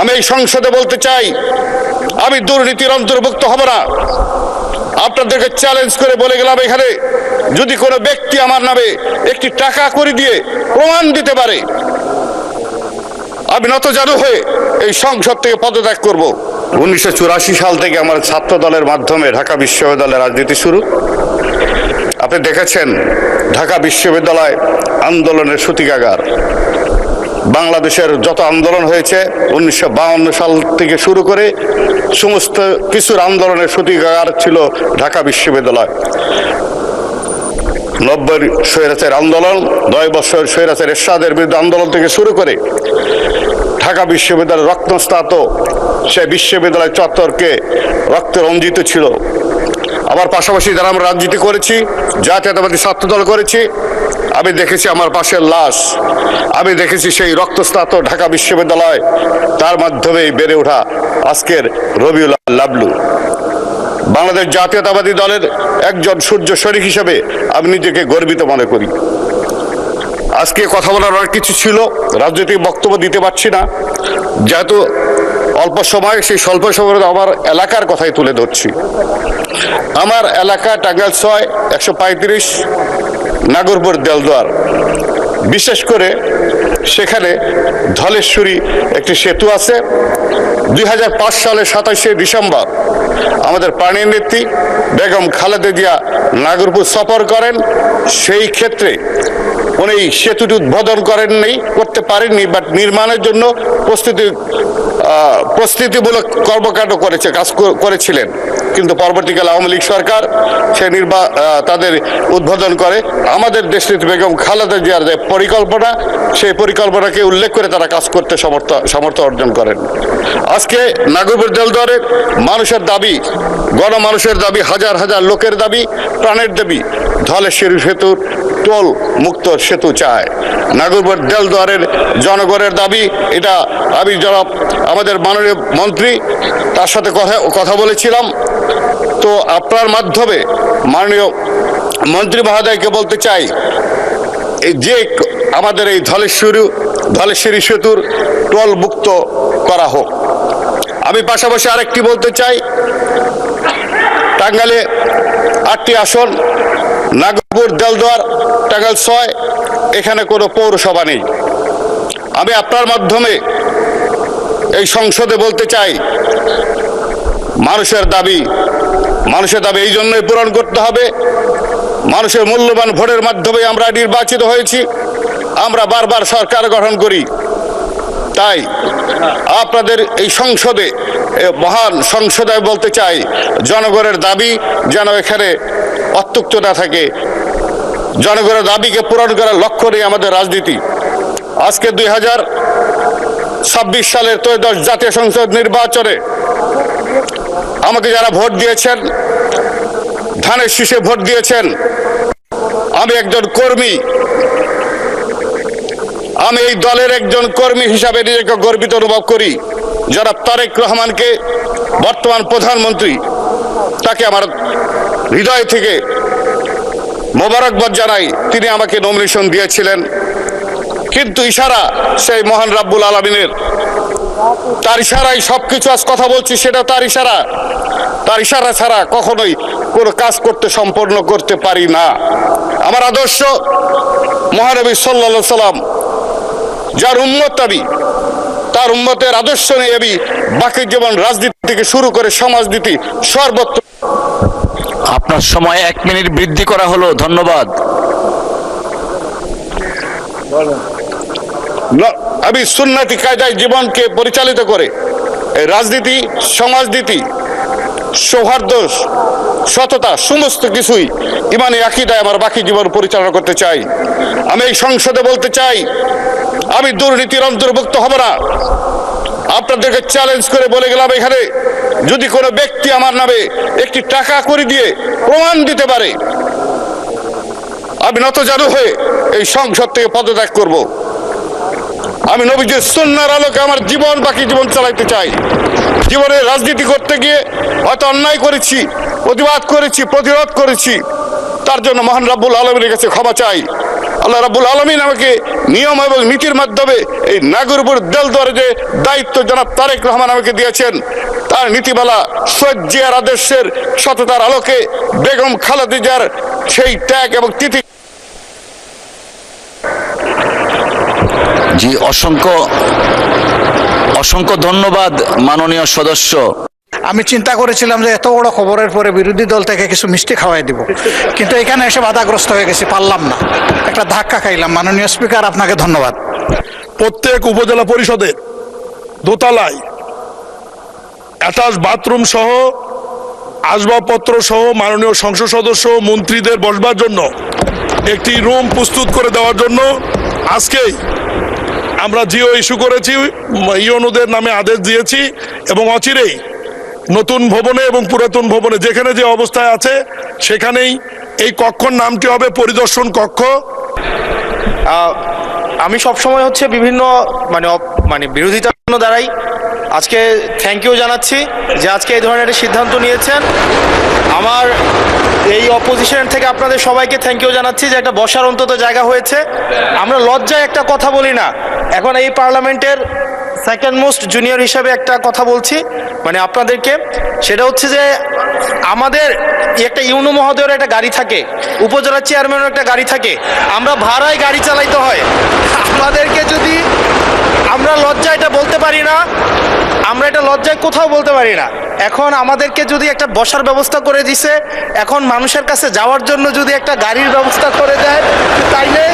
আমি এই সংসদে বলতে চাই, আমি দুর্নীতির অন্তর্ভুক্ত হব না। আপনাদেরকে চ্যালেঞ্জ করে বলে গেলাম, এখানে যদি কোনো ব্যক্তি আমার নামে একটি টাকা করে দিয়ে প্রমাণ দিতে পারে, আমি নতজানু হয়ে এই সংসদ থেকে পদত্যাগ করব। 1984 সাল থেকে আমার ছাত্র দলের মাধ্যমে ঢাকা বিশ্ববিদ্যালয়ের রাজনীতি শুরু। আপনি দেখেছেন ঢাকা বিশ্ববিদ্যালয় আন্দোলনের সূতিকাগার। বাংলাদেশের যত আন্দোলন হয়েছে 1952 সাল থেকে শুরু করে সমস্ত কিছুর আন্দোলনের সূতিকাগার ছিল ঢাকা বিশ্ববিদ্যালয়। 90 স্বৈরাচার আন্দোলন, 9 বছর স্বৈরাচার এরশাদের বিরুদ্ধে আন্দোলন থেকে শুরু করে ঢাকা বিশ্ববিদ্যালয় রক্তস্নাত সে বিশ্ববিদ্যালয় চত্বরকে রক্তে রঞ্জিত ছিল। আমার পাশাপাশি যারা আমরা রাজনীতি করেছি, জাতীয়তাবাদী ছাত্রদল করেছি, আমি দেখেছি আমার পাশের লাশ, আমি দেখেছি সেই রক্তস্নাত ঢাকা বিশ্ববিদ্যালয়, তার মাধ্যমেই বেড়ে ওঠা আজকের রবিউল লাবলু। বাংলাদেশ জাতীয়তাবাদী দলের একজন সূর্য শরীফ হিসেবে আমি নিজেকে গর্বিত মনে করি। আজকে কথা বলার অনেক কিছু ছিল, রাজনৈতিক বক্তব্য দিতে পারছি না, যেহেতু অল্প সময়, সেই স্বল্প সময়ে আমার এলাকার কথাই তুলে ধরছি। আমার এলাকা টাঙ্গাইল 6, 135, নাগরপুর দেলদুয়ার। বিশেষ করে সেখানে ধলেশ্বরী একটি সেতু আছে। 2005 সালের 27শে ডিসেম্বর আমাদের প্রাণীর নেত্রী বেগম খালেদা জিয়া নাগরপুর সফর করেন। সেই ক্ষেত্রে উনি সেতুটি উদ্বোধন করতে পারেননি, বাট নির্মাণের জন্য প্রস্তুতিমূলক কর্মকাণ্ড কাজ করেছিলেন। কিন্তু পরবর্তীকালে আওয়ামী লীগ সরকার তাদের উদ্বোধন করে। আমাদের দেশনেত্রী বেগম খালেদা জিয়ার যে পরিকল্পনা, সেই পরিকল্পনাকে উল্লেখ করে তারা কাজ করতে সমর্থ অর্জন করেন। আজকে নাগরপুর দেলদুয়ারের মানুষের দাবি, গণমানুষের দাবি, হাজার হাজার লোকের দাবি, প্রাণের দাবি, ধলেশ্বরী সেতুর টোল মুক্ত সেতু চায়। নাগরপুর দেলদুয়ারের জনগণের দাবি এটা। আমি আমাদের মাননীয় মন্ত্রী, তার সাথে কথা বলেছিলাম। তো আপনার মাধ্যমে মাননীয় মন্ত্রী মহোদয়কে বলতে চাই, যে আমাদের এই ধলেশ্বরী সেতুর টোল মুক্ত করা হোক। আমি পাশাপাশি আরেকটি বলতে চাই, টাঙ্গাইলে 8টি আসন, নাগরপুর দেলদুয়ার টাঙ্গাইল 6, এখানে কোনো পৌরসভা নেই। আমি আপনার মাধ্যমে এই সংসদে বলতে চাই, মানুষের দাবি এই জন্যই পূরণ করতে হবে। মানুষের মূল্যবান ভোটের মাধ্যমে আমরা নির্বাচিত হয়েছি, আমরা বারবার সরকার গঠন করি। তাই আপনাদের এই সংসদে, মহান সংসদে বলতে চাই, জনগণের দাবি যেন এখানে অত্যুক্ত না থাকে। জনগণের দাবিকে পূরণ করার লক্ষ্য নিয়ে আমাদের রাজনীতি। আজকে 2026 সালের 13 জাতীয় সংসদ নির্বাচনে আমাকে যারা ভোট দিয়েছেন, ধানের শীষে ভোট দিয়েছেন, আমি একজন কর্মী, আমি এই দলের একজন কর্মী হিসাবে নিজেকে গর্বিত অনুভব করি। জনাব তারেক রহমানকে, বর্তমান প্রধানমন্ত্রী, তাকে আমার হৃদয় থেকে মোবারকবাদ জানাই। তিনি আমাকে নমিনেশন দিয়েছিলেন, কিন্তু ইশারা সেই মহান রাব্বুল আলামিনের, তার ইশারায় সবকিছু আজ কথা বলছি, সেটা তার ইশারা। তার ইশারা ছাড়া কখনোই কোনো কাজ সম্পন্ন করতে পারি না। আমার আদর্শ মহানবী সাল্লাল্লাহু আলাইহি সাল্লাম, যার উম্মত আমি, তার উম্মতের আদর্শ নিয়ে আমি বাকি জীবন রাজনীতি থেকে শুরু করে সমাজনীতি সর্বত্র। আপনার সময় 1 মিনিট বৃদ্ধি করা হলো, ধন্যবাদ। আমি সুন্নতি কায়দায় জীবনকে পরিচালিত করে এই রাজনীতি, সমাজনীতি, সৌহার্দ্য, সততা, সমস্ত কিছুই ইমানি আকীদায় আমার বাকি জীবন পরিচালনা করতে চাই। আমি এই সংসদে বলতে চাই, আমি দুর্নীতির অন্তর্ভুক্ত হব না। আপনাদেরকে চ্যালেঞ্জ করে বলে গেলাম, এখানে যদি কোনো ব্যক্তি আমার নামে একটি টাকা করে দিয়ে প্রমাণ দিতে পারে, আমি নতজানু হয়ে এই সংসদ থেকে পদত্যাগ করব। আমি নবীজির সুন্নাহর আলোকে আমার বাকি জীবন চালাইতে চাই। জীবনে রাজনীতি করতে গিয়ে হয়তো অন্যায় করেছি, প্রতিবাদ করেছি, প্রতিরোধ করেছি, তার জন্য মহান রাব্বুল আলামিনের কাছে ক্ষমা চাই। আল্লাহ রাব্বুল আলামিন আমাকে নিয়ম এবং নীতির মাধ্যমে এই নাগরপুর দেলদুয়ারে যে দায়িত্ব জনাব তারেক রহমান আমাকে দিয়েছেন, তার নীতিমালা সৈয়দ জিয়ার আদর্শের সততার আলোকে বেগম খালেদা জিয়ার সেই ত্যাগ এবং তিথি। জি, অসংখ্য ধন্যবাদ মাননীয় সদস্য। আমি চিন্তা করেছিলাম যে এত বড় খবরের পরে বিরোধী দল থেকে কিছু মিষ্টি খাওয়াই দিব, কিন্তু এখানে এসে বাধাগ্রস্ত হয়ে গেছি, পারলাম না, একটা ধাক্কা খাইলাম। মাননীয় স্পিকার, আপনাকে ধন্যবাদ। প্রত্যেক উপজেলা পরিষদের দোতলায় অ্যাটাচ বাথরুম সহ আসবাবপত্র সহ মাননীয় সংসদ সদস্য মন্ত্রীদের বসবার জন্য একটি রুম প্রস্তুত করে দেওয়ার জন্য আজকেই আমরা জিও ইস্যু করেছি, ইউনোদের নামে আদেশ দিয়েছি এবং অচিরেই নতুন ভবনে এবং পুরাতন ভবনে যেখানে যে অবস্থায় আছে সেখানেই এই কক্ষর নামটি হবে পরিদর্শন কক্ষ। আমি সবসময় হচ্ছে বিভিন্ন মানে বিরোধিতার জন্য দাঁড়াই। আজকে থ্যাংক ইউ জানাচ্ছি যে আজকে এই ধরনের একটা সিদ্ধান্ত নিয়েছেন। আমার এই অপোজিশন থেকে আপনাদের সবাইকে থ্যাংক ইউ জানাচ্ছি যে একটা বসার অন্তত জায়গা হয়েছে। আমরা লজ্জায় একটা কথা বলি না, এখন এই পার্লামেন্টের সেকেন্ড মোস্ট জুনিয়র হিসাবে একটা কথা বলছি মানে আপনাদেরকে, সেটা হচ্ছে যে আমাদের একটা ইউনো মহোদয়ের একটা গাড়ি থাকে, উপজেলা চেয়ারম্যানের একটা গাড়ি থাকে, আমরা ভাড়ায় গাড়ি চালাইতে হয়। আমাদেরকে যদি আমরা লজ্জায় এটা বলতে পারি না, আমরা এটা লজ্জায় কোথাও বলতে পারি না। এখন আমাদেরকে যদি একটা বসার ব্যবস্থা করে দিছে, এখন মানুষের কাছে যাওয়ার জন্য যদি একটা গাড়ির ব্যবস্থা করে দেয়, তাইলে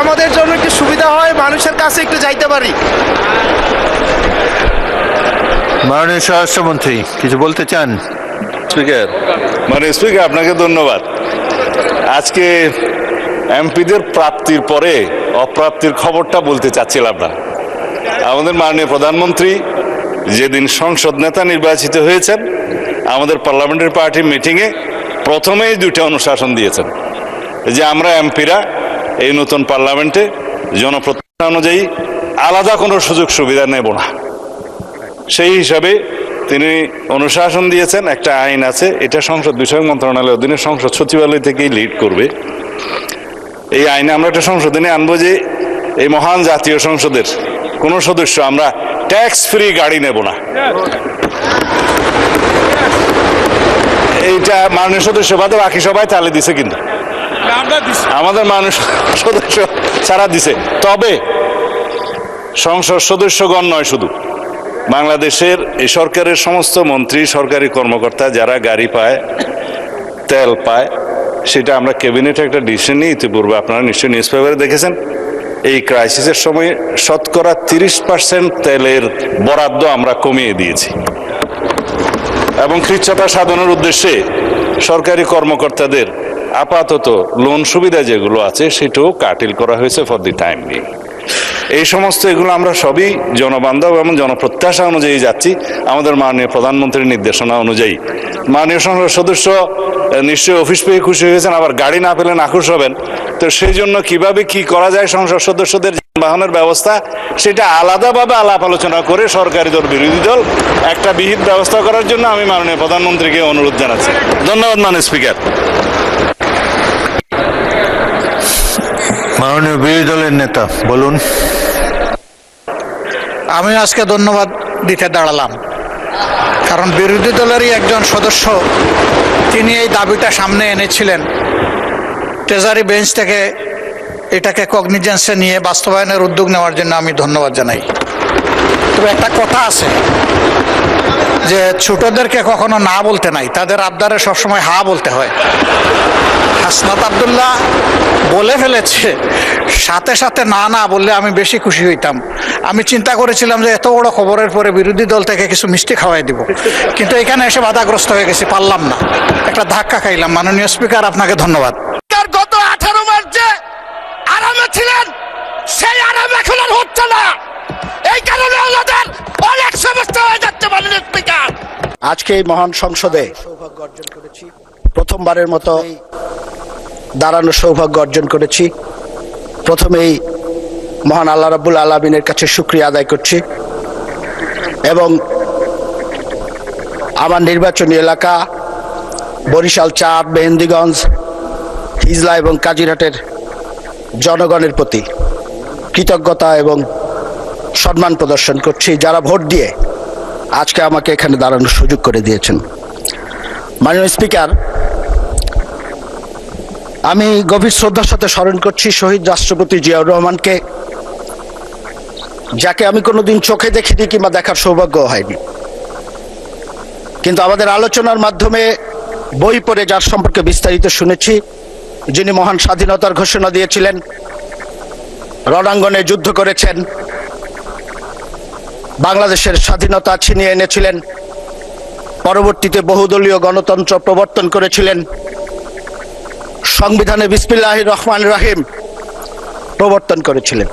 আমাদের জন্য একটু সুবিধা হয়, মানুষের কাছে একটু যাইতে পারি। মাননীয় স্বরাষ্ট্রমন্ত্রী কিছু বলতে চান? স্পিকার, স্পিকার আপনাকে ধন্যবাদ। আজকে এমপিদের প্রাপ্তির পরে অপ্রাপ্তির খবরটা বলতে চাচ্ছিলাম না। আমাদের মাননীয় প্রধানমন্ত্রী যেদিন সংসদ নেতা নির্বাচিত হয়েছেন, আমাদের পার্লামেন্টারি পার্টি মিটিংয়ে প্রথমেই দুইটা অনুশাসন দিয়েছেন যে আমরা এমপিরা এই নতুন পার্লামেন্টে জনপ্রতিনিধি অনুযায়ী আলাদা কোনো সুযোগ সুবিধা নেব না। সেই হিসাবে তিনি অনুশাসন দিয়েছেন। একটা আইন আছে, এটা সংসদ বিষয়ক মন্ত্রণালয়ের অধীনে সংসদ সচিবালয় থেকেই লিড করবে। এই আইনে আমরা একটা সংশোধনী আনবো যে এই মহান জাতীয় সংসদের কোনো সদস্য আমরা ট্যাক্স ফ্রি গাড়ি নেব না। এইটা মাননীয় সদস্য বাদে বাকি সবাই তালে দিছে, কিন্তু আমাদের মানুষ সদস্য ছাড়া দিছে। তবে সংসদ সদস্যগণ নয়, শুধু বাংলাদেশের এই সরকারের সমস্ত মন্ত্রী, সরকারি কর্মকর্তা যারা গাড়ি পায়, তেল পায়, সেটা আমরা ক্যাবিনেটে একটা ডিসিশন নিই। ইতিপূর্বে আপনারা নিশ্চয়ই নিউজ পেপারে দেখেছেন, এই ক্রাইসিসের সময় শতকরা 30% তেলের বরাদ্দ আমরা কমিয়ে দিয়েছি এবং কৃচ্ছ্রতা সাধনের উদ্দেশ্যে সরকারি কর্মকর্তাদের আপাতত লোন সুবিধা যেগুলো আছে সেটাও কাটিল করা হয়েছে ফর দি টাইম বিং। এই সমস্ত এগুলো আমরা সবই জনবান্ধব এবং জনপ্রত্যাশা অনুযায়ী যাচ্ছি, আমাদের মাননীয় প্রধানমন্ত্রীর নির্দেশনা অনুযায়ী। মাননীয় সংসদ সদস্য নিশ্চয়ই অফিস পেয়ে খুশি হয়েছেন, আবার গাড়ি না পেলে নাখুশ হবেন। তো সেই জন্য কিভাবে কি করা যায় সংসদ সদস্যদের যানবাহনের ব্যবস্থা, সেটা আলাদাভাবে আলাপ আলোচনা করে সরকারি দল বিরোধী দল একটা বিহিত ব্যবস্থা করার জন্য আমি মাননীয় প্রধানমন্ত্রীকে অনুরোধ জানাচ্ছি। ধন্যবাদ মাননীয় স্পিকার। মাননীয় বিরোধী দলের নেতা বলুন। আমি আজকে ধন্যবাদ দিতে দাঁড়ালাম, কারণ বিরোধী দলেরই একজন সদস্য তিনি এই দাবিটা সামনে এনেছিলেন। ট্রেজারি বেঞ্চ থেকে এটাকে কগনিজেন্সে নিয়ে বাস্তবায়নের উদ্যোগ নেওয়ার জন্য আমি ধন্যবাদ জানাই। তবে একটা কথা আছে যে ছোটদেরকে কখনো না বলতে নাই, তাদের আবদারে সবসময় হা বলতে হয়। হাসনাত আব্দুল্লাহ বলে ফেলেছে, সাথে সাথে না না বললে আমি বেশি খুশি হইতাম। আমি চিন্তা করেছিলাম যে এত বড় খবরের পরে বিরোধী দল থেকে কিছু মিষ্টি খাওয়াই দিব, কিন্তু এখানে এসে বাধাগ্রস্ত হয়ে গেছি, পারলাম না, একটা ধাক্কা খাইলাম। মাননীয় স্পিকার, আপনাকে ধন্যবাদ। গত 18 মার্চে আরামে ছিলেন, সেই আরাম এখন আর হচ্ছে না। এই কারণে আমাদের অনেক সমস্যা হয়ে যাচ্ছে মাননীয় স্পিকার। আজকে এই মহান সংসদে সৌভাগ্য অর্জন করেছি, প্রথমবারের মতো দাঁড়ানোর সৌভাগ্য অর্জন করেছি। প্রথমেই মহান আল্লাহ রাব্বুল আলামিনের কাছে শুকরিয়া আদায় করছি এবং আমার নির্বাচনী এলাকা বরিশাল 4 মেহেন্দিগঞ্জ হিজলা এবং কাজিরহাটের জনগণের প্রতি কৃতজ্ঞতা এবং সম্মান প্রদর্শন করছি, যারা ভোট দিয়ে আজকে আমাকে এখানে দাঁড়ানোর সুযোগ করে দিয়েছেন। মাননীয় স্পিকার, আমি গভীর শ্রদ্ধার সাথে স্মরণ করছি শহীদ রাষ্ট্রপতি জিয়াউর রহমানকে, যাকে আমি কোনোদিন চোখে দেখিনি কিংবা দেখার সৌভাগ্য হয়নি, কিন্তু আমাদের আলোচনার মাধ্যমে বই পড়ে যার সম্পর্কে বিস্তারিত শুনেছি, যিনি মহান স্বাধীনতার ঘোষণা দিয়েছিলেন, রণাঙ্গনে যুদ্ধ করেছেন, বাংলাদেশের স্বাধীনতা ছিনিয়ে এনেছিলেন, পরবর্তীতে বহুদলীয় গণতন্ত্র প্রবর্তন করেছিলেন, সংবিধানে বিসমিল্লাহির রহমানির রহিম প্রবর্তন করেছিলেন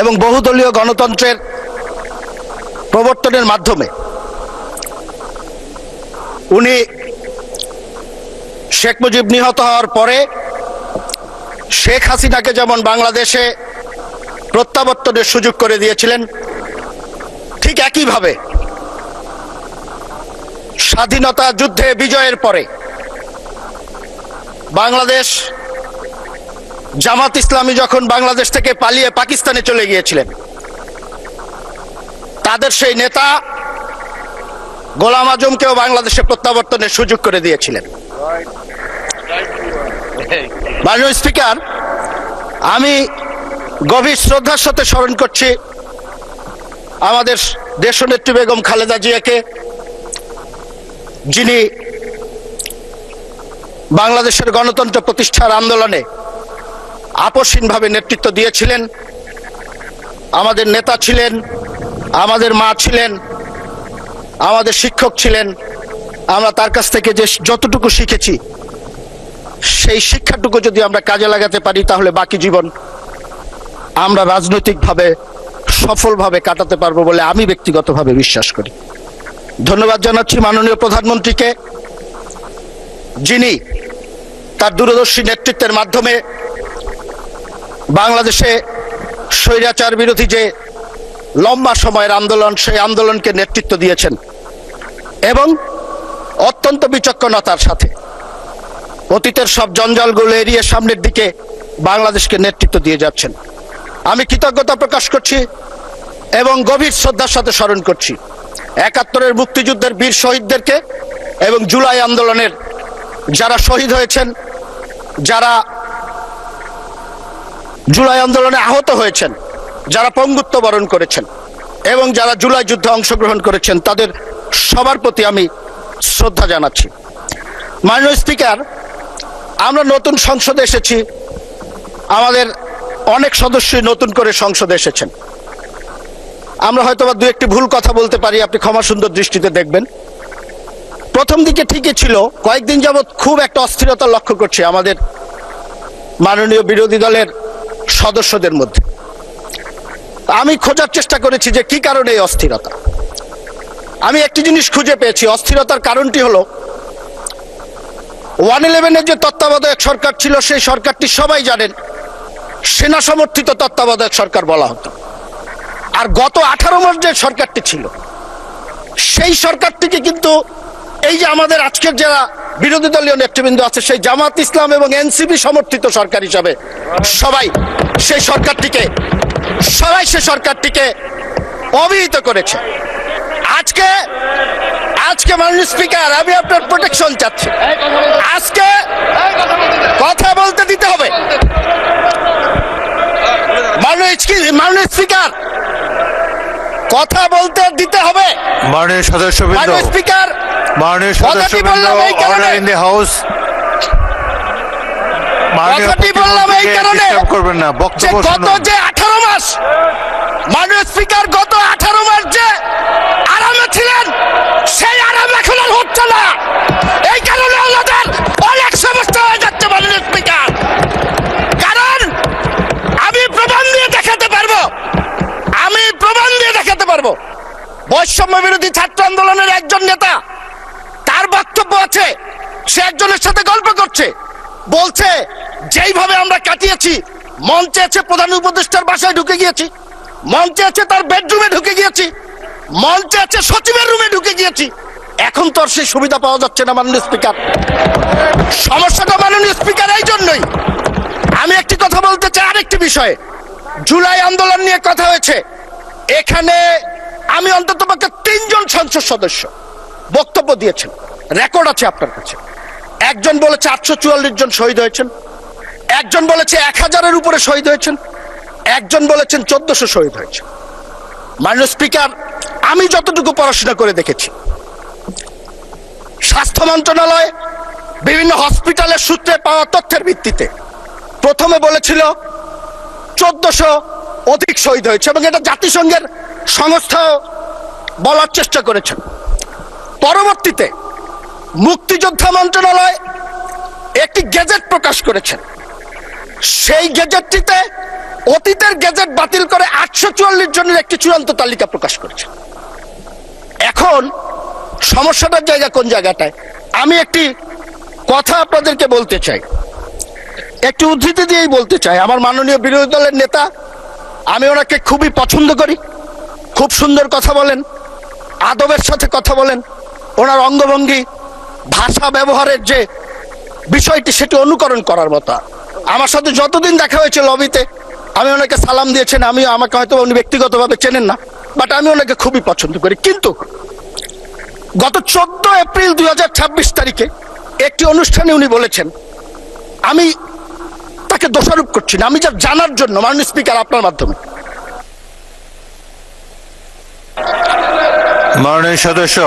এবং বহুদলীয় গণতন্ত্রের প্রবর্তনের মাধ্যমে উনি শেখ মুজিব নিহত হওয়ার পরে শেখ হাসিনাকে যেমন বাংলাদেশে প্রত্যাবর্তনের সুযোগ করে দিয়েছিলেন, ঠিক একইভাবে স্বাধীনতা যুদ্ধে বিজয়ের পরে বাংলাদেশ জামাত ইসলামী যখন বাংলাদেশ থেকে পালিয়ে পাকিস্তানে চলে গিয়েছিলেন, তাদের সেই নেতা গোলাম আজমকেও বাংলাদেশে প্রত্যাবর্তনের সুযোগ করে দিয়েছিলেন। মাননীয় স্পিকার, আমি গভীর শ্রদ্ধার সাথে স্মরণ করছি আমাদের দেশনেত্রী বেগম খালেদা জিয়াকে, যিনি বাংলাদেশের গণতন্ত্র প্রতিষ্ঠার আন্দোলনে আপসহীনভাবে নেতৃত্ব দিয়েছিলেন, আমাদের নেতা ছিলেন, আমাদের মা ছিলেন, আমাদের শিক্ষক ছিলেন। আমরা তার কাছ থেকে যে যতটুকু শিখেছি, সেই শিক্ষাটুকু যদি আমরা কাজে লাগাতে পারি, তাহলে বাকি জীবন আমরা রাজনৈতিকভাবে সফলভাবে কাটাতে পারবো বলে আমি ব্যক্তিগতভাবে বিশ্বাস করি। ধন্যবাদ জানাচ্ছি মাননীয় প্রধানমন্ত্রীকে, যিনি তার দূরদর্শী নেতৃত্বের মাধ্যমে বাংলাদেশে স্বৈরাচার বিরোধী যে লম্বা সময়ের আন্দোলন, সেই আন্দোলনকে নেতৃত্ব দিয়েছেন এবং অত্যন্ত বিচক্ষণতার সাথে অতীতের সব জঞ্জালগুলো এড়িয়ে সামনের দিকে বাংলাদেশকে নেতৃত্ব দিয়ে যাচ্ছেন। আমি কৃতজ্ঞতা প্রকাশ করছি এবং গভীর শ্রদ্ধার সাথে স্মরণ করছি ৭১-এর মুক্তিযুদ্ধের বীর শহীদদেরকে এবং জুলাই আন্দোলনের যারা শহীদ হয়েছেন, যারা জুলাই আন্দোলনে আহত হয়েছেন, যারা পঙ্গুত্ব বরণ করেছেন এবং যারা জুলাই যুদ্ধে অংশগ্রহণ করেছেন, তাদের সবার প্রতি আমি শ্রদ্ধা জানাচ্ছি। মাননীয় স্পিকার, আমরা নতুন সংসদে এসেছি, আমাদের অনেক সদস্যই নতুন করে সংসদে এসেছেন। আমরা হয়তোবা দু একটি ভুল কথা বলতে পারি, আপনি ক্ষমা সুন্দর দৃষ্টিতে দেখবেন। প্রথম দিকে ঠিকই ছিল, কয়েকদিন যাবৎ খুব একটা অস্থিরতা লক্ষ্য করছি আমাদের মাননীয় বিরোধী দলের সদস্যদের মধ্যে। আমি খোঁজার চেষ্টা করেছি যে কি কারণে এই অস্থিরতা। আমি একটি জিনিস খুঁজে পেয়েছি, অস্থিরতার কারণটি হলো 111-এর যে তত্ত্বাবধায়ক সরকার ছিল, সেই সরকারটি সবাই জানেন সেনা সমর্থিত তত্ত্বাবধায়ক সরকার বলা হতো। আর গত 18 মাস যে সরকারটি ছিল, সেই সরকারটিকে কিন্তু এই যে আমাদের আজকের যারা বিরোধী দলীয় নেতৃবৃন্দ আছে, সেই জামাত ইসলাম এবং এনসিপি সমর্থিত সরকার হিসাবে সবাই সেই সরকারটিকে অবহিত করেছে। আজকে মাননীয় স্পিকার, আমি আপনার প্রোটেকশন চাচ্ছি। আজকে কথা বলতে দিতে হবে। মাননীয় স্পিকার, কথা বলতে দিতে হবে। মাননীয় সদস্যবৃন্দ, মাননীয় স্পিকার, মাননীয় সদস্যবৃন্দ, অর্ডার ইন দি হাউস। কথাটি বললাম এই কারণে করবেন না, বক্তব্য গত যে 18 মাস, মাননীয় স্পিকার, গত 18 মাস যে আরামে ছিলেন, সেই আরাম এখন আর হচ্ছে না। এই কারণে আমাদের অনেক সমস্যা হয়ে যাচ্ছে মাননীয় স্পিকার। কারণ আমি প্রমাণ দিয়ে দেখাতে পারবো বৈষম্য বিরোধী ছাত্র আন্দোলনের একজন নেতা, তার বক্তব্য আছে, সে একজনের সাথে গল্প করছে, বলছে যেইভাবে আমরা কাটিয়েছি, মঞ্চে আছে প্রধান উপদেষ্টার বাসায় ঢুকে গিয়েছি, মঞ্চে আছে তার বেডরুমে ঢুকে গিয়েছি, মঞ্চে আছে সচিবের রুমে ঢুকে গিয়েছি, এখন তো আর সেই সুবিধা পাওয়া যাচ্ছে না মাননীয় স্পিকার। সমস্যাটা মাননীয় স্পিকার এই জন্যই। আমি একটি কথা বলতে চাই আরেকটি বিষয়ে। জুলাই আন্দোলন নিয়ে কথা হয়েছে, এখানে আমি অন্ততপক্ষে 3 জন সংসদ সদস্য বক্তব্য দিয়েছেন, রেকর্ড আছে আপনার কাছে। একজন বলেছে 844 জন শহীদ হয়েছেন, একজন বলেছে 1000-এর উপরে শহীদ হয়েছেন, একজন বলেছেন 1400 শহীদ হয়েছে। মাননীয় স্পিকার, আমি যতটুকু পড়াশোনা করে দেখেছি, স্বাস্থ্য মন্ত্রণালয় বিভিন্ন হসপিটালের সূত্রে পাওয়া তথ্যের ভিত্তিতে প্রথমে বলেছিল 1400 অধিক শহীদ হয়েছে, এবং এটা জাতিসংঘের সংস্থা বলার চেষ্টা করেছেন। পরবর্তীতে মুক্তিযোদ্ধা মন্ত্রণালয় একটি গেজেট প্রকাশ করেছেন, সেই গেজেটটিতে অতীতের গেজেট বাতিল করে 844 জনের একটি চূড়ান্ত তালিকা প্রকাশ করেছে। এখন সমস্যাটার জায়গা কোন জায়গাটায়? আমি একটি কথা আপনাদেরকে বলতে চাই, একটি উদ্ধৃতি দিয়েই বলতে চাই। আমার মাননীয় বিরোধী দলের নেতা, আমি ওনাকে খুবই পছন্দ করি, খুব সুন্দর কথা বলেন, আদবের সাথে কথা বলেন, ওনার অঙ্গভঙ্গি, ভাষা ব্যবহারের যে বিষয়টি সেটি অনুকরণ করার মতো। আমার সাথে যতদিন দেখা হয়েছে লবিতে, আমি ওনাকে সালাম দিয়েছেন, আমাকে হয়তো উনি ব্যক্তিগতভাবে চেনেন না, বাট আমি ওনাকে খুবই পছন্দ করি। কিন্তু গত 14 এপ্রিল 2026 তারিখে একটি অনুষ্ঠানে উনি বলেছেন, আমি তাকে দোষারোপ করছি না, আমি যা জানার জন্য মাননীয় স্পিকার আপনার মাধ্যমে। মাননীয় সদস্য,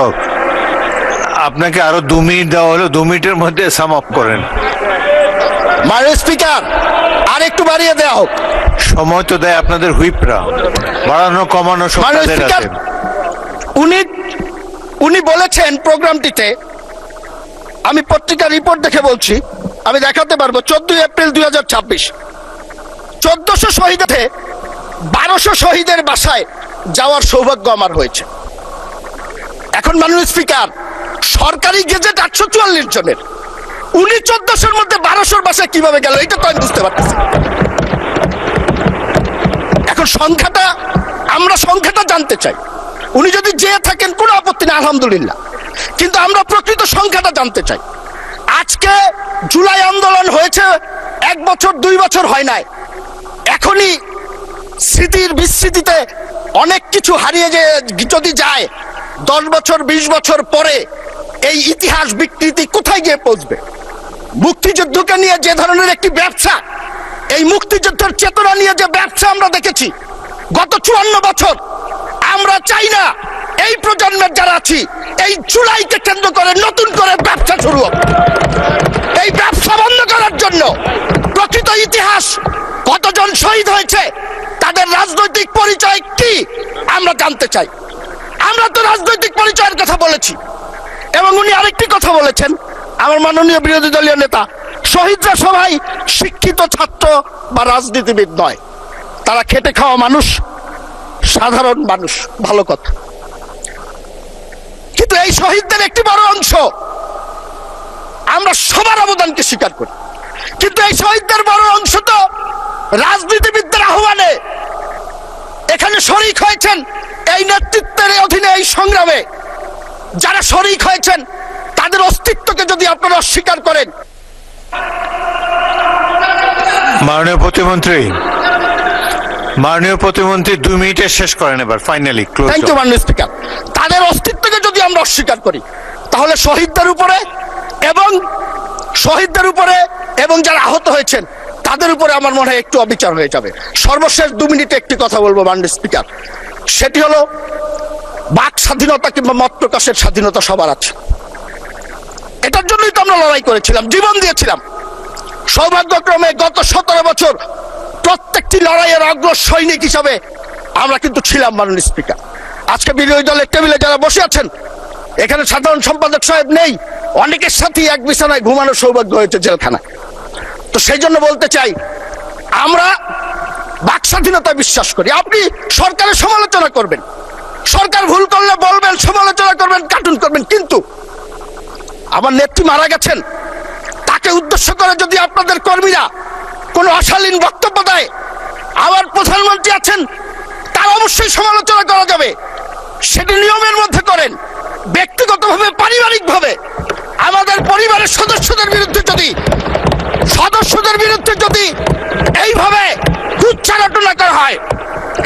আপনাকে আরো 2 মিনিট দেওয়া হলো, 2 মিনিটের মধ্যে সাম আপ করেন। মাননীয় স্পিকার, আর একটু বাড়িয়ে দেওয়া হোক। সময় তো দেয় আপনাদের হুইপরা, বাড়ানো কমানো সব মাননীয় তাদের স্পিকার, হাতে। উনি বলেছেন প্রোগ্রামটিতে, আমি পত্রিকার রিপোর্ট দেখে বলছি, আমি দেখাতে পারবো, 14 এপ্রিল 2026 1400 শহীদে 1200 শহীদের বাসায় যাওয়ার সৌভাগ্য আমার হয়েছে। এখন মাননীয় স্পিকার, সরকারি গেজেট 844 জনের, উনি 1400-র মধ্যে 1200-র বাসায় কিভাবে গেল, এটা তো আমি বুঝতে পারতেছি। এখন আমরা সংখ্যাটা জানতে চাই। উনি যদি যেয়ে থাকেন কোনো আপত্তি নেই, আলহামদুলিল্লাহ, কিন্তু আমরা প্রকৃত সংখ্যাটা জানতে চাই। আজকে জুলাই আন্দোলন হয়েছে 1 বছর 2 বছর হয় নাই, এখনই স্মৃতির বিস্মৃতিতে অনেক কিছু হারিয়ে যদি যায়, 10 বছর 20 বছর পরে এই ইতিহাস বিকৃতি কোথায় গিয়ে পৌঁছবে? মুক্তিযুদ্ধকে নিয়ে যে ধরনের একটি ব্যবসা, এই মুক্তিযুদ্ধের চেতনা নিয়ে যে ব্যবসা আমরা দেখেছি গত 54 বছর, আমরা চাই না এই প্রজন্মের যারা আছি এই জুলাইকে কেন্দ্র করে নতুন করে ব্যবসা শুরু হবে। এই ব্যবসা বন্ধ করার জন্য প্রকৃত ইতিহাস, কতজন শহীদ হয়েছে, তাদের রাজনৈতিক পরিচয় কি আমরা জানতে চাই। আমরা তো রাজনৈতিক পরিচয়ের কথা বলেছি, এবং উনি আরেকটি কথা বলেছেন, আমার মাননীয় বিরোধী দলীয় নেতা, শহীদরা সবাই শিক্ষিত ছাত্র বা রাজনীতিবিদ নয়, তারা খেটে খাওয়া মানুষ, সাধারণ মানুষ, ভালো কথা। কিন্তু এই শহীদদের একটি বড় অংশ আমরা সবার অবদানকে স্বীকার করি, কিন্তু এই শহীদদের বড় অংশ তো রাজনীতিবিদদের আহ্বানে এখানে শরিক হয়েছেন। এই নেতৃত্বের অধীনে এই সংগ্রামে যারা শরিক হয়েছেন, তাদের অস্তিত্বকে যদি আপনারা অস্বীকার করেন। মাননীয় প্রতিমন্ত্রী 2 মিনিটে শেষ করেন এবার, ফাইনালি ক্লোজ। থ্যাংক ইউ মাননীয় স্পিকার। তাদের অস্তিত্বকে যদি আমরা অস্বীকার করি, তাহলে শহীদদের উপরে এবং যারা আহত হয়েছেন তাদের উপরে আমার মনে হয় একটু অবিচার হয়ে যাবে। সর্বশেষ 2 মিনিটে একটি কথা বলবো মাননীয় স্পিকার, সেটি হলো বাক স্বাধীনতা কিংবা মত প্রকাশের স্বাধীনতা সবার আছে। এটার জন্যই তো আমরা লড়াই করেছিলাম, জীবন দিয়েছিলাম। সৌভাগ্যক্রমে গত 17 বছর প্রত্যেকটি লড়াইয়ের অগ্র সৈনিক হিসাবে আমরা কিন্তু ছিলাম মাননীয় স্পিকার। আজকে বিরোধী দলের টেবিলে যারা বসে আছেন, এখানে সাধারণ সম্পাদক সাহেব নেই, অনেকের সাথেই এক বিছানায় ঘুমানোর সৌভাগ্য হয়েছে জেলখানায়। তো সেই জন্য বলতে চাই, আমরা বাক স্বাধীনতায় বিশ্বাস করি। আপনি সরকারের সমালোচনা করবেন, সরকার ভুল করলে বলবেন, সমালোচনা করবেন, কার্টুন করবেন, কিন্তু আমার নেত্রী মারা গেছেন, তাকে উদ্দেশ্য করে যদি আপনাদের কর্মীরা কোনো অশালীন বক্তব্য দেয়, আবার প্রধানমন্ত্রী আছেন, তার অবশ্যই সমালোচনা করা যাবে, সেটি নিয়মের মধ্যে করেন। ব্যক্তিগতভাবে পারিবারিকভাবে আমাদের পরিবারের সদস্যদের বিরুদ্ধে যদি এইভাবে কুচ্ছারটনা করা হয়,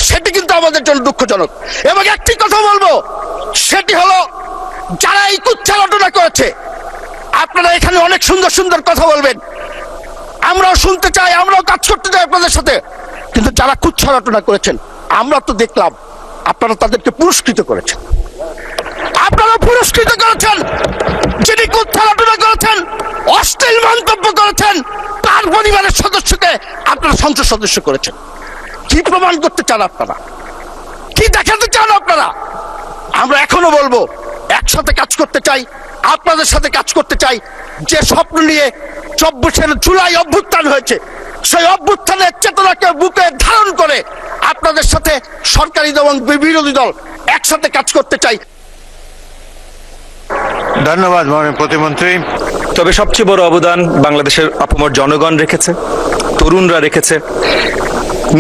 সেটি কিন্তু আমাদের জন্য দুঃখজনক। এবং একটি কথা বলবো, সেটি হলো যারা এই কুচ্ছারটনা করেছে, আপনারা এখানে অনেক সুন্দর সুন্দর কথা বলবেন, আমরাও শুনতে চাই, আমরাও কাজ করতে চাই আপনাদের সাথে, কিন্তু যারা কুচ্ছারটনা করেছেন আমরা তো দেখলাম আপনারা তাদেরকে পুরস্কৃত করেছেন। যিনি কুচ্ছারটনা করেছেন, অশ্লীল মন্তব্য করেছেন, তার পরিবারের সদস্যকে আপনারা সংসদ সদস্য করেছেন। কি প্রমাণ করতে চান আপনারা? কি দেখাতে চান আপনারা? আমরা এখনো বলবো, একসাথে কাজ করতে চাই, আপনাদের সাথে কাজ করতে চাই। যে স্বপ্ন নিয়ে 24 জুলাই অভ্যুত্থান হয়েছে, সেই অভ্যুত্থানের চেতনাকে বুকে ধারণ করে আপনাদের সাথে সরকারি দল এবং বিরোধী দল একসাথে কাজ করতে চাই। ধন্যবাদ মাননীয় প্রতিমন্ত্রী। তবে সবচেয়ে বড় অবদান বাংলাদেশের আপামর জনগণ রেখেছে, তরুণরা রেখেছে।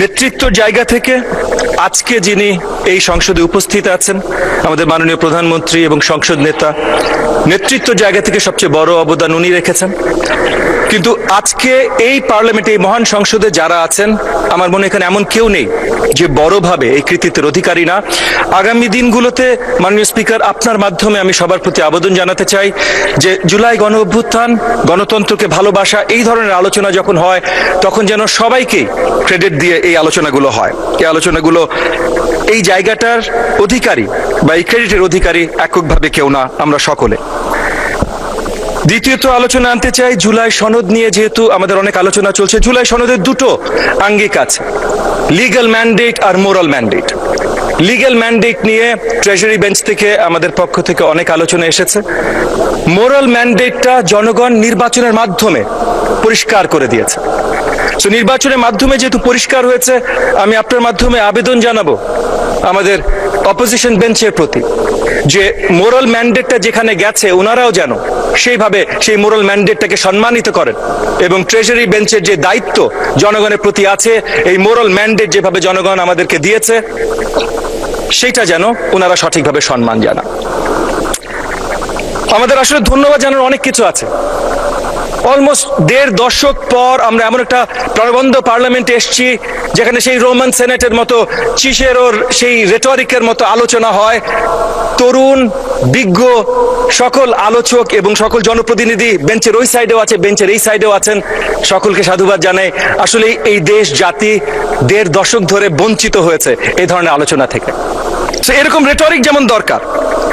নেতৃত্বর জায়গা থেকে আজকে যিনি এই সংসদে উপস্থিত আছেন, আমাদের মাননীয় প্রধানমন্ত্রী এবং সংসদ নেতা, নেতৃত্বর জায়গা থেকে সবচেয়ে বড় অবদান উনি রেখেছেন। কিন্তু আজকে এই পার্লামেন্টে, এই মহান সংসদে যারা আছেন, আমার মনে এখানে এমন কেউ নেই যে বড়ভাবে এই কৃতিত্বের অধিকারী না। আগামী দিনগুলোতে মাননীয় স্পিকার, আপনার মাধ্যমে আমি সবার প্রতি আবেদন জানাতে চাই যে জুলাই গণ অভ্যুত্থান, গণতন্ত্রকে ভালোবাসা, এই ধরনের আলোচনা যখন হয় তখন যেন সবাইকে ক্রেডিট দিয়ে এই আলোচনাগুলো হয়। এই আলোচনাগুলো এই জায়গাটার অধিকারী বা এই ক্রেডিটের অধিকারী এককভাবে কেউ না, আমরা সকলে। দ্বিতীয়ত আলোচনা আনতে চাই জুলাই সনদ নিয়ে। যেহেতু আমাদের অনেক আলোচনা চলছে, জুলাই সনদের দুটো আঙ্গিক আছে, লিগ্যাল ম্যান্ডেট আর মোরাল ম্যান্ডেট। লিগ্যাল ম্যান্ডেট নিয়ে ট্রেজারি বেঞ্চ থেকে আমাদের পক্ষ থেকে অনেক আলোচনা এসেছে। মোরাল ম্যান্ডেটটা জনগণ নির্বাচনের মাধ্যমে পরিষ্কার করে দিয়েছে। তো নির্বাচনের মাধ্যমে যেহেতু পরিষ্কার হয়েছে, আমি আপনার মাধ্যমে আবেদন জানাবো আমাদের অপোজিশন বেঞ্চের প্রতি যে মোরাল ম্যান্ডেটটা যেখানে গেছে ওনারাও যেন সেইভাবে সেই মোরাল ম্যান্ডেটটাকে সম্মানিত করেন, এবং ট্রেজারি বেঞ্চের যে দায়িত্ব জনগণের প্রতি আছে, এই মোরাল ম্যান্ডেট যেভাবে জনগণ আমাদেরকে দিয়েছে সেটা যেন ওনারা সঠিকভাবে সম্মান জানান। আমাদের আসলে ধন্যবাদ জানার অনেক কিছু আছে। অলমোস্ট 1.5 দশক পর আমরা এমন একটা প্রাণবন্ত পার্লামেন্টে এসেছি যেখানে সেই রোমান সেনেটের মতো, চিসেরোর সেই রেটরিকের মতো আলোচনা হয়। তরুণ, বিজ্ঞ সকল আলোচক এবং সকল জনপ্রতিনিধি বেঞ্চের ওই সাইডেও আছে, বেঞ্চের এই সাইডেও আছেন, সকলকে সাধুবাদ জানাই। আসলে এই দেশ জাতি 1.5 দশক ধরে বঞ্চিত হয়েছে এই ধরনের আলোচনা থেকে। এরকম রেটরিক যেমন দরকার,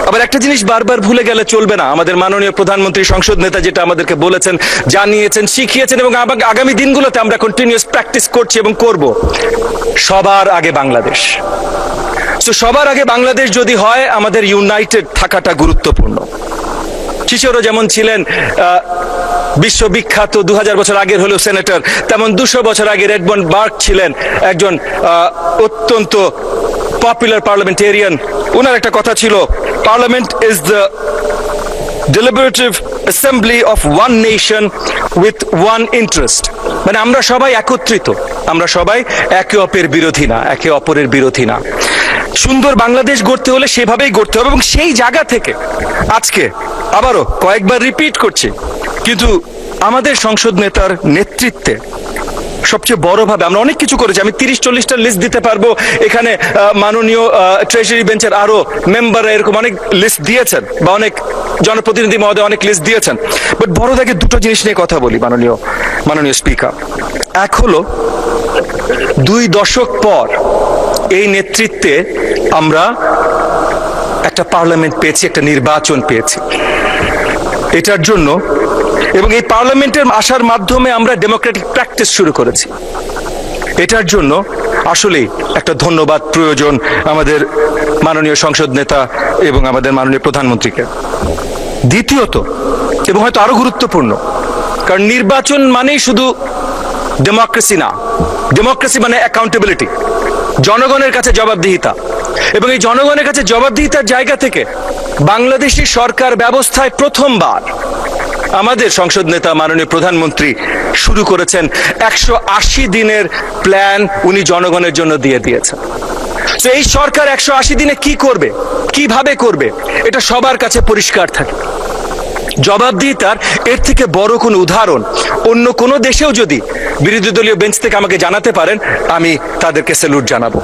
আবার একটা জিনিস বারবার ভুলে গেলে চলবে না। আমাদের মাননীয় প্রধানমন্ত্রী, সংসদ নেতা যেটা আমাদেরকে বলেছেন, জানিয়েছেন, শিখিয়েছেন, এবং আগামী দিনগুলোতে আমরা কন্টিনিউয়াস প্র্যাকটিস করছি এবং করব, সবার আগে বাংলাদেশ। তো সবার আগে বাংলাদেশ যদি হয়, আমাদের ইউনাইটেড থাকাটা গুরুত্বপূর্ণ। চিসেরো যেমন ছিলেন বিশ্ববিখ্যাত 2000 বছর আগের হলেও সেনেটর, তেমন 200 বছর আগে রেডমন্ড বার্গ ছিলেন একজন অত্যন্ত পপুলার পার্লামেন্টেরিয়ান। ওনার একটা কথা ছিল, parliament is the deliberative assembly of one nation with one interest। মানে আমরা সবাই একত্রিত, আমরা সবাই একে অপরের বিরোধী না, একে অপরের বিরোধী না। সুন্দর বাংলাদেশ গড়তে হলে সেভাবেই গড়তে হবে, এবং সেই জায়গা থেকে আজকে আবারও কয়েকবার রিপিট করছি, কিন্তু আমাদের সংসদ নেতার নেতৃত্বে সবচেয়ে বড়ভাবে আমরা অনেক কিছু করেছি। আমি 30-40টা লিস্ট দিতে পারবো। এখানে মাননীয় ট্রেজারি বেঞ্চের আরো মেম্বাররা এরকম অনেক লিস্ট দিয়েছেন, বা অনেক জনপ্রতিনিধি মহোদয় অনেক লিস্ট দিয়েছেন। বাট বড় দাগে দুটো জিনিস নিয়ে কথা বলি মাননীয় স্পিকার। এক হলো 2 দশক পর এই নেতৃত্বে আমরা একটা পার্লামেন্ট পেয়েছি, একটা নির্বাচন পেয়েছি। এটার জন্য এবং এই পার্লামেন্টের আসার মাধ্যমে আমরা ডেমোক্রেটিক প্র্যাকটিস শুরু করেছি। এটার জন্য আসলেই একটা ধন্যবাদ প্রয়োজন আমাদের মাননীয় সংসদ নেতা এবং আমাদের মাননীয় প্রধানমন্ত্রীকে। দ্বিতীয়ত, এবং হয়তো আরো গুরুত্বপূর্ণ, কারণ নির্বাচন মানেই শুধু ডেমোক্রেসি না, ডেমোক্রেসি মানে অ্যাকাউন্টেবিলিটি, জনগণের কাছে জবাবদিহিতা। এবং এই জনগণের কাছে জবাবদিহিতার জায়গা থেকে বাংলাদেশি সরকার ব্যবস্থায় প্রথমবার আমাদের সংসদ নেতা মাননীয় প্রধানমন্ত্রী শুরু করেছেন 180 দিনের প্ল্যান, উনি জনগণের জন্য দিয়ে দিয়েছেন। তো এই সরকার 180 দিনে কি করবে, কিভাবে করবে, এটা সবার কাছে পরিষ্কার থাকে। জবাবদিহিতার এর থেকে বড় কোনো উদাহরণ অন্য কোনো দেশেও যদি বিরোধী দলীয় বেঞ্চ থেকে আমাকে জানাতে পারেন, আমি তাদেরকে স্যালুট জানাবো।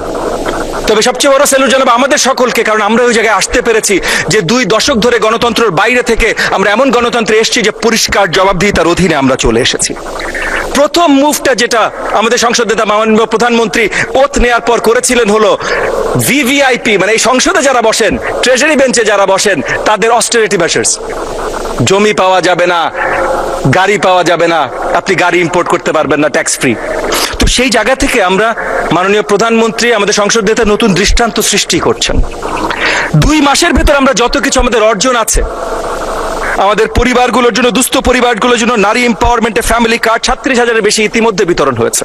তবে সবচেয়ে বড় স্যালুট জানাবো আমাদের সকলকে, কারণ আমরা ওই জায়গায় আসতে পেরেছি যে 2 দশক ধরে গণতন্ত্রের বাইরে থেকে আমরা এমন গণতন্ত্রে এসেছি যে পরিষ্কার জবাবদিহিতার অধীনে আমরা চলে এসেছি। প্রথম মুভটা যেটা আমাদের সংসদ নেতা মাননীয় প্রধানমন্ত্রী ওথ নেওয়ার পর করেছিলেন হলো ভিভিআইপি, মানে এই সংসদে যারা বসেন, ট্রেজারি বেঞ্চে যারা বসেন, তাদের অস্টেরিটি মেজার্স। জমি পাওয়া যাবে না, গাড়ি পাওয়া যাবে না, আপনি গাড়ি ইম্পোর্ট করতে পারবেন না ট্যাক্স ফ্রি। তো সেই জায়গা থেকে আমরা মাননীয় প্রধানমন্ত্রী আমাদের সংসদ নেতা নতুন দৃষ্টান্ত সৃষ্টি করছেন। 2 মাসের ভেতর আমরা যত কিছু আমাদের অর্জন আছে, আমাদের পরিবারগুলোর জন্য, দুস্থ পরিবারগুলোর জন্য নারী এম্পাওয়ারমেন্টে ফ্যামিলি কার্ড 36,000-এর বেশি ইতিমধ্যে বিতরণ হয়েছে।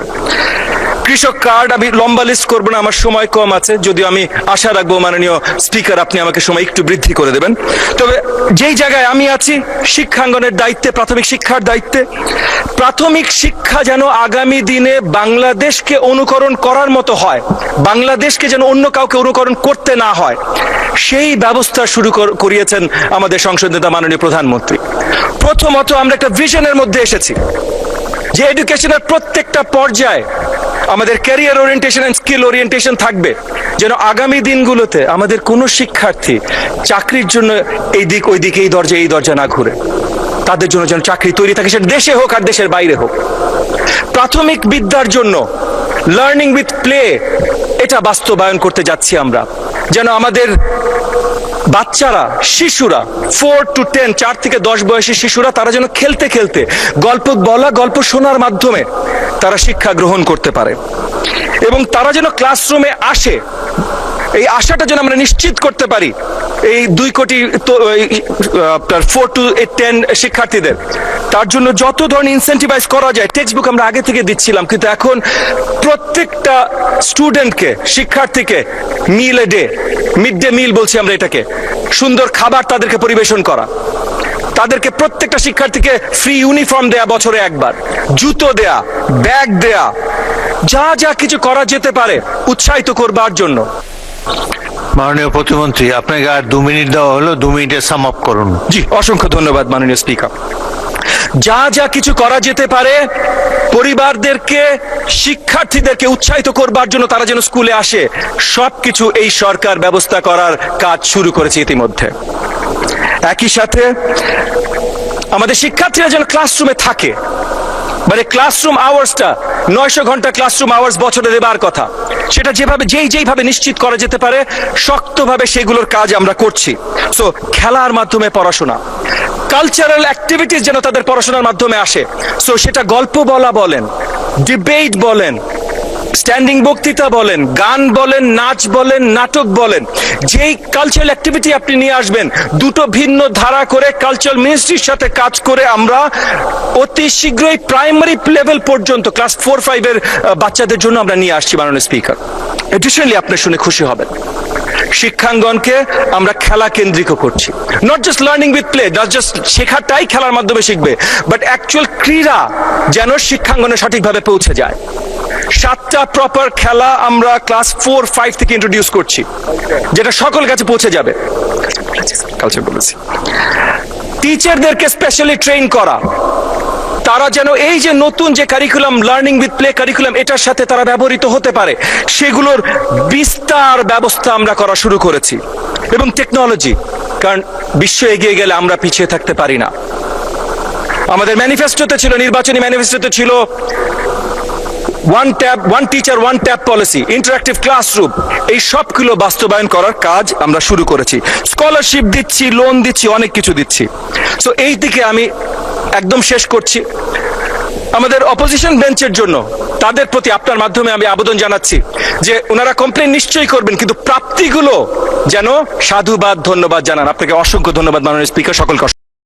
কৃষক কার্ড, আমি লম্বা লিস্ট করবো না, আমার সময় কম আছে, যদিও আমি আশা রাখবো মাননীয় স্পিকার আপনি আমাকে সময় একটু বৃদ্ধি করে দেবেন। তবে যেই জায়গায় আমি আছি, শিক্ষাঙ্গনের দায়িত্বে, প্রাথমিক শিক্ষার দায়িত্বে, প্রাথমিক শিক্ষা যেন আগামী দিনে বাংলাদেশকে অনুকরণ করার মতো হয়, বাংলাদেশকে যেন অন্য কাউকে অনুকরণ করতে না হয়, সেই ব্যবস্থা শুরু করিয়েছেন আমাদের সংসদ নেতা মাননীয় প্রধানমন্ত্রী। প্রথমত আমরা একটা ভিশনের মধ্যে এসেছি যে এডুকেশনের প্রত্যেকটা পর্যায়ে আমাদের career orientation and skill orientation থাকবে, যেন আগামী দিনগুলোতে আমাদের কোনো শিক্ষার্থী চাকরির জন্য এই দিক ওই দিক, এই দরজা না ঘুরে, তাদের জন্য যেন চাকরি তৈরি থাকে, সেটা দেশে হোক আর দেশের বাইরে হোক। প্রাথমিক বিদ্যার জন্য লার্নিং উইথ প্লে, এটা বাস্তবায়ন করতে যাচ্ছি আমরা, যেন আমাদের বাচ্চারা, শিশুরা 4 to 10, 4 থেকে 10 বয়সী শিশুরা, তারা যেন খেলতে খেলতে, গল্প বলা, গল্প শোনার মাধ্যমে তারা শিক্ষা গ্রহণ করতে পারে, এবং তারা যেন ক্লাসরুমে আসে, এই আশাটা যেন আমরা নিশ্চিত করতে পারি এই 2 কোটি 4 to 10 শিক্ষার্থীদের। তার জন্য যত ধরনের ইনসেন্টিভাইজ করা যায়, টেক্সট বুক আমরা আগে থেকে দিচ্ছিলাম, কিন্তু এখন প্রত্যেকটা স্টুডেন্টকে, শিক্ষার্থীকে মিড ডে মিল বলছি আমরা এটাকে, সুন্দর খাবার তাদেরকে পরিবেশন করা, তাদেরকে প্রত্যেকটা শিক্ষার্থীকে ফ্রি ইউনিফর্ম দেয়া, বছরে একবার জুতো দেয়া, ব্যাগ দেয়া, যা যা কিছু করা যেতে পারে উৎসাহিত করবার জন্য। মাননীয় প্রতিমন্ত্রী, আপনাকে আর 2 মিনিট দেওয়া হলো, 2 মিনিটে সাম আপ করুন। জি, অসংখ্য ধন্যবাদ মাননীয় স্পিকার। যা যা কিছু করা যেতে পারে পরিবারদেরকে, শিক্ষার্থীদেরকে উৎসাহিত করবার জন্য, তারা যেন স্কুলে আসে, সবকিছু এই সরকার ব্যবস্থা করার কাজ শুরু করেছে ইতিমধ্যে। একই সাথে আমাদের শিক্ষার্থীরা যেন ক্লাসরুমে থাকে, মানে ক্লাসরুম আওয়ার্সটা 900 ঘন্টা ক্লাসরুম আওয়ার্স বছরে দেবার কথা, সেটা যেইভাবে নিশ্চিত করা যেতে পারে শক্তভাবে সেগুলোর কাজ আমরা করছি। সো খেলার মাধ্যমে পড়াশোনা, কালচারাল অ্যাক্টিভিটিস যেন তাদের পড়াশোনার মাধ্যমে আসে। সো সেটা গল্প বলা বলেন, ডিবেট বলেন, স্ট্যান্ডিং বক্তৃতা বলেন, গান বলেন, নাচ বলেন, নাটক বলেন, যেই কালচারাল অ্যাক্টিভিটি আপনি নিয়ে আসবেন, 2টো ভিন্ন ধারা করে কালচারাল মিনিস্ট্রির সাথে কাজ করে আমরা অতি শীঘ্রই প্রাইমারি লেভেল পর্যন্ত ক্লাস 4-5 এর বাচ্চাদের জন্য আমরা নিয়ে আসছি মাননীয় স্পিকার। এডিশনালি আপনি শুনে খুশি হবেন, শিক্ষাঙ্গনকে আমরা খেলা কেন্দ্রিক করছি। Not just learning with play, not just শেখাটাই খেলার মাধ্যমে শিখবে, বাট অ্যাকচুয়াল ক্রীড়া যেন শিক্ষাঙ্গনে সঠিকভাবে পৌঁছে যায়। 7টা প্রপার খেলা আমরা ক্লাস 4-5 থেকে ইন্ট্রোডিউস করছি, যেটা সকল কাছে পৌঁছে যাবে। কালচার বলেছি, টিচারদেরকে স্পেশালি ট্রেন করা, তারা যেন এই যে নতুন যে curriculum, learning with play curriculum, এটার সাথে তারা ব্যবহৃত হতে পারে, সেগুলোর বিস্তার ব্যবস্থা আমরা করা শুরু করেছি। এবং টেকনোলজি, কারণ বিশ্ব এগিয়ে গেলে আমরা পিছিয়ে থাকতে পারি না। আমাদের ম্যানিফেস্টোতে ছিল, নির্বাচনী ম্যানিফেস্টোতে ছিল one teacher one tap policy, interactive classroom, এই সবগুলো বাস্তবায়ন করার কাজ আমরা শুরু করেছি। স্কলারশিপ দিচ্ছি, লোন দিচ্ছি, অনেক কিছু দিচ্ছি। সো এই দিকে আমি একদম শেষ করছি। আমাদের অপোজিশন বেঞ্চের জন্য তাদের প্রতি আপনার মাধ্যমে আমি আবেদন জানাচ্ছি যে ওনারা কমপ্লেন নিশ্চয়ই করবেন, কিন্তু প্রাপ্তিগুলো যেন সাধুবাদ, ধন্যবাদ জানান। আপনাকে অসংখ্য ধন্যবাদ মাননীয় স্পিকার, সকলকে